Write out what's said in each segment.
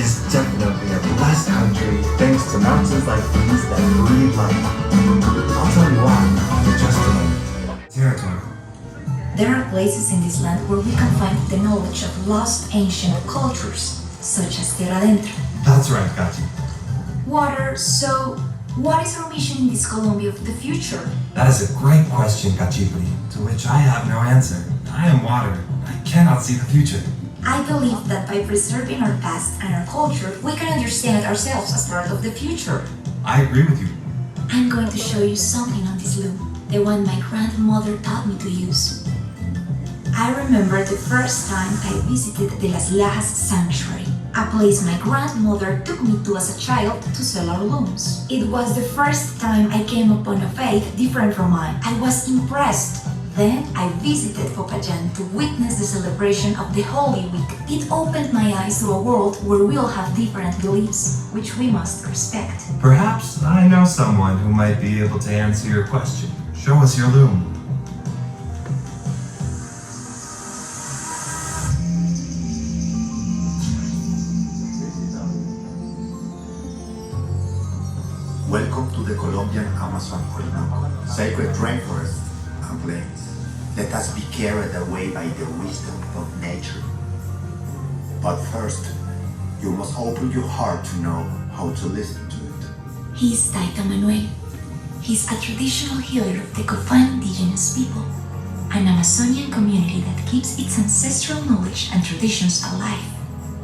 is definitely a blessed country thanks to mountains like these that breathe life. I'll tell you why in just a moment. Territory. There are places in this land where we can find the knowledge of lost ancient cultures, such as Tierra Adentro. That's right, Kachi. Water, so what is our mission in this Colombia of the future? That is a great question, Kachipri, to which I have no answer. I am water. I cannot see the future. I believe that by preserving our past and our culture, we can understand ourselves as part of the future. I agree with you. I'm going to show you something on this loom, the one my grandmother taught me to use. I remember the first time I visited the Las Lajas Sanctuary, a place my grandmother took me to as a child to sell our looms. It was the first time I came upon a faith different from mine. I was impressed. Then I visited Popayán to witness the celebration of the Holy Week. It opened my eyes to a world where we all have different beliefs, which we must respect. Perhaps I know someone who might be able to answer your question. Show us your loom. Welcome to the Colombian Amazon Orinoco, sacred rainforests and plains. Let us be carried away by the wisdom of nature. But first, you must open your heart to know how to listen to it. He is Taita Manuel. He's a traditional healer of the Copan indigenous people, an Amazonian community that keeps its ancestral knowledge and traditions alive,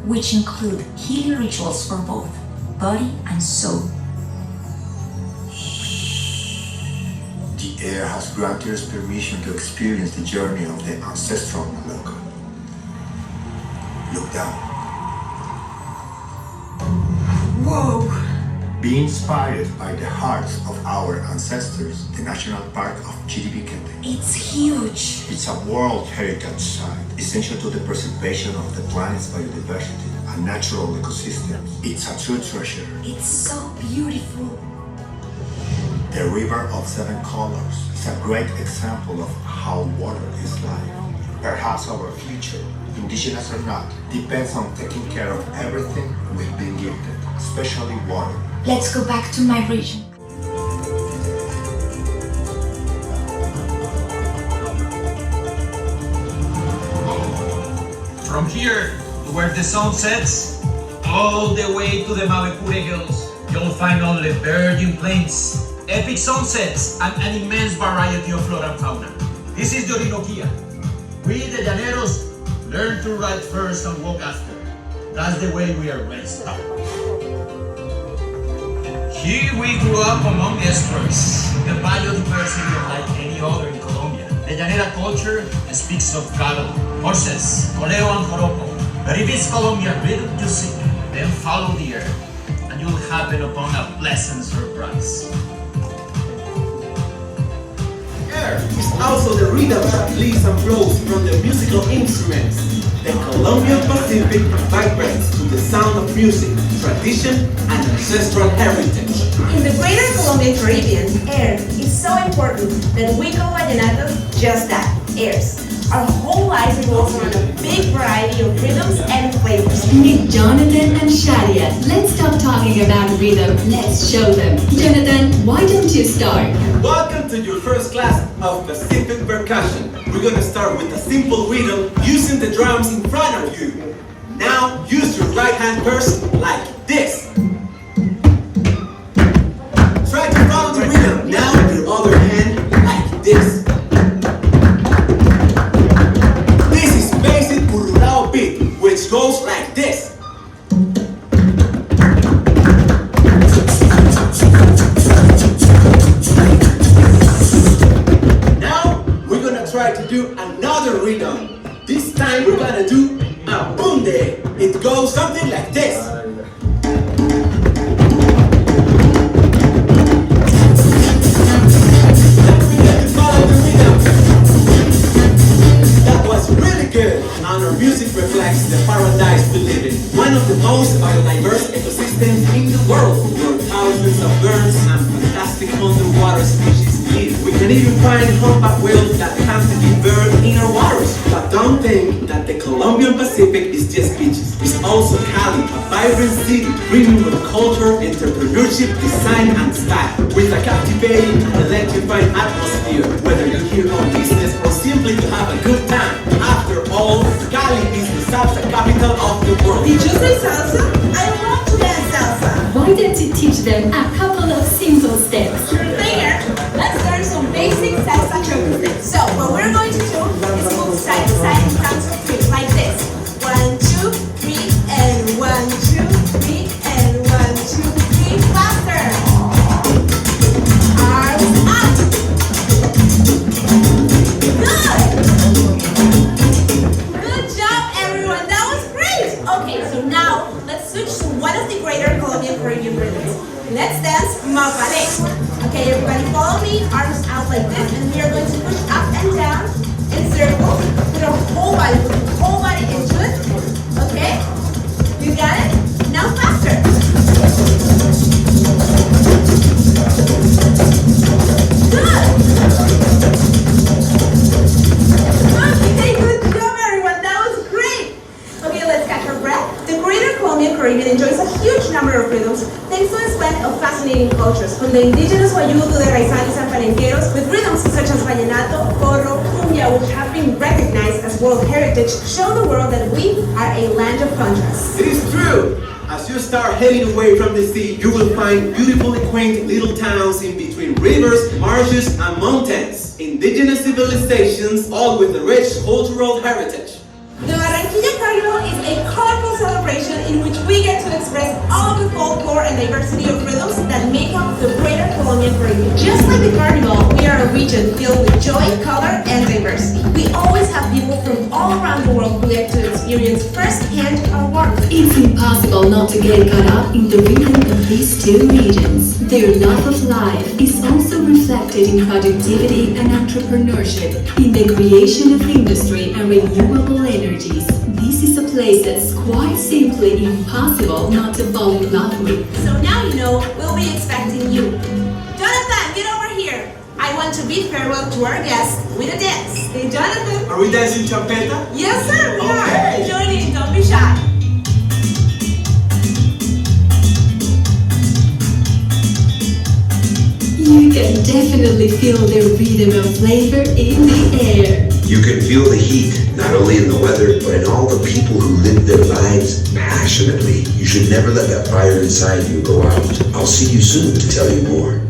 which include healing rituals for both body and soul. The air has granted us permission to experience the journey of the ancestral Maloka. Look down. Whoa! Be inspired by the hearts of our ancestors, the National Park of Chiribiquete. It's huge! It's a World Heritage Site, essential to the preservation of the planet's biodiversity and natural ecosystems. It's a true treasure. It's so beautiful! The River of Seven Colors is a great example of how water is life. Perhaps our future, indigenous or not, depends on taking care of everything we've been gifted, especially water. Let's go back to my region. From here, to where the sun sets, all the way to the Mavecure Hills, you'll find only virgin plains, epic sunsets, and an immense variety of flora and fauna. This is the Orinoquia. We, the Llaneros, learn to ride first and walk after. That's the way we are raised up. Here we grew up among the estuaries, the biodiversity unlike any other in Colombia. The Llanera culture speaks of cattle, horses, coleo and joropo. But if it's Colombian rhythm you sing, then follow the earth, and you'll happen upon a pleasant surprise. Air is also the rhythm that leads and flows from the musical instruments. The Colombian Pacific vibrates to the sound of music, tradition, and ancestral heritage. In the greater Colombian Caribbean, air is so important that we call vallenatos just that, airs. Our whole life revolves around a big variety of rhythms and flavors. Meet Jonathan and Shadia. Let's stop talking about rhythm. Let's show them. Jonathan, why don't you start? Welcome to your first class of Pacific percussion. We're gonna start with a simple rhythm using the drums in front of you. Now use your right hand first like this. Try to follow the rhythm. Now your other hand like this. This is basic Ururao beat, which goes like this. Now we're gonna try to do another rhythm. This time we're gonna do a bunde. It goes something like this. That was really good, and our music reflects the paradise we live in. One of the most biodiverse ecosystems in the world, where thousands of birds and fantastic underwater species live. We can even find humpback whales that have to be buried in our waters. But don't think that the Colombian Pacific is just beaches. It's also Cali, a vibrant city brimming with culture, entrepreneurship, design, and style. With a captivating and electrifying atmosphere, whether you're here on business or simply to have a good time. After all, Cali is the salsa capital of the world. Did you say salsa? I love to dance salsa. Why don't you teach them a couple of simple steps? Sure thing, Eric. Let's learn some basic salsa chocolate. So what we're going to do is move side to side in counts of 3 like this. 1, 2, 3, and 1, 2, 3, and 1, 2, 3. Faster. Arms up. Good job, everyone. That was great. Okay, so now let's switch to one of the greater Colombian Caribbean rhythms. Let's dance Mapale. Okay, everybody follow me. Arms out like this, and we are going to push up and down in circles. Put our whole body into it. Okay? You got it? Now faster. Good. Okay, good job, everyone. That was great. Okay, let's catch our breath. The greater Colombian Caribbean enjoys a huge number of rhythms thanks to its blend of fascinating cultures, from the indigenous Guayú to the Raizanis and Palenqueros, with rhythms such as vallenato, porro, cumbia, which have been recognized as World Heritage, show the world that we are a land of contrasts. It is true. As you start heading away from the sea, you will find beautifully quaint little towns in between rivers, marshes, and mountains. Indigenous civilizations, all with a rich cultural heritage. The Barranquilla Carnival is a colorful celebration in which we get to express all of the folklore and diversity of rhythms that make up the greater Colombian Caribbean. Just like the Carnival, we are a region filled with joy, color, and diversity. We always have people from all around the world who get to experience firsthand our warmth. It's impossible not to get caught up in the rhythm of these two regions. Their love of life is also reflected in productivity and entrepreneurship, in the creation of industry and renewable energies. This is a place that's quite simply impossible not to fall in love with. So now you know we'll be expecting you. Jonathan, get over here. I want to bid farewell to our guests with a dance. Hey, Jonathan. Are we dancing champeta? Yes, sir, we Okay. are. Join in, don't be shy. You can definitely feel the rhythm and flavor in the air. You can feel the heat, not only in the weather, but in all the people who live their lives passionately. You should never let that fire inside you go out. I'll see you soon to tell you more.